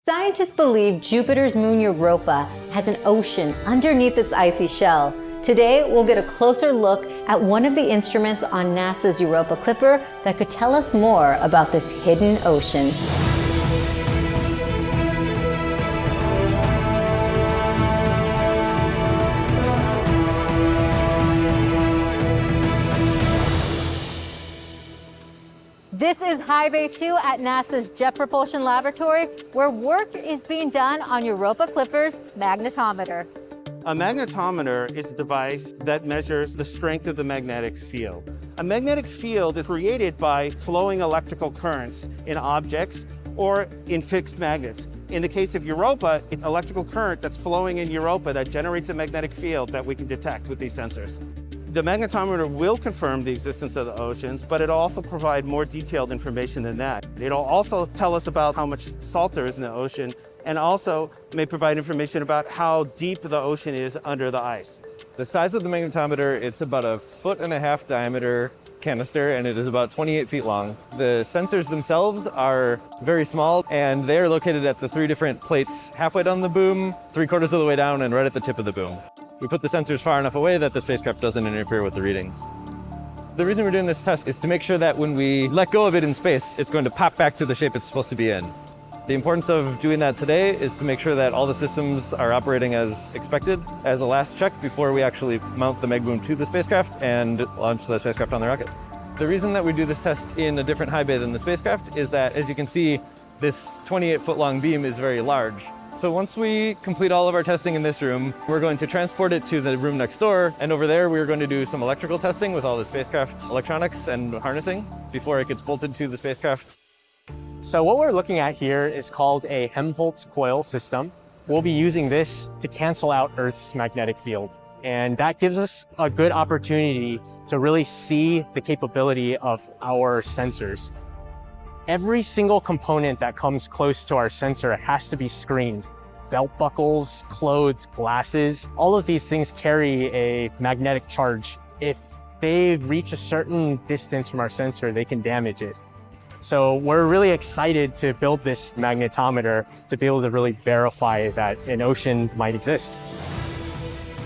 Scientists believe Jupiter's moon Europa has an ocean underneath its icy shell. Today, we'll get a closer look at one of the instruments on NASA's Europa Clipper that could tell us more about this hidden ocean. This is High Bay 2 at NASA's Jet Propulsion Laboratory, where work is being done on Europa Clipper's magnetometer. A magnetometer is a device that measures the strength of the magnetic field. A magnetic field is created by flowing electrical currents in objects or in fixed magnets. In the case of Europa, it's electrical current that's flowing in Europa that generates a magnetic field that we can detect with these sensors. The magnetometer will confirm the existence of the oceans, but it'll also provide more detailed information than that. It'll also tell us about how much salt there is in the ocean, and also may provide information about how deep the ocean is under the ice. The size of the magnetometer, it's about a 1.5 foot diameter canister, and it is about 28 feet long. The sensors themselves are very small, and they're located at the 3 different plates halfway down the boom, 3/4 of the way down, and right at the tip of the boom. We put the sensors far enough away that the spacecraft doesn't interfere with the readings. The reason we're doing this test is to make sure that when we let go of it in space, it's going to pop back to the shape it's supposed to be in. The importance of doing that today is to make sure that all the systems are operating as expected as a last check before we actually mount the mag boom to the spacecraft and launch the spacecraft on the rocket. The reason that we do this test in a different high bay than the spacecraft is that, as you can see, this 28-foot long beam is very large. So once we complete all of our testing in this room, we're going to transport it to the room next door, and over there we're going to do some electrical testing with all the spacecraft electronics and harnessing before it gets bolted to the spacecraft. So what we're looking at here is called a Helmholtz coil system. We'll be using this to cancel out Earth's magnetic field. And that gives us a good opportunity to really see the capability of our sensors. Every single component that comes close to our sensor has to be screened. Belt buckles, clothes, glasses, all of these things carry a magnetic charge. If they reach a certain distance from our sensor, they can damage it. So we're really excited to build this magnetometer to be able to really verify that an ocean might exist.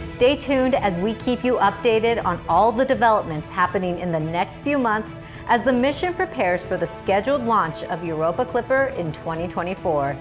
Stay tuned as we keep you updated on all the developments happening in the next few months as the mission prepares for the scheduled launch of Europa Clipper in 2024.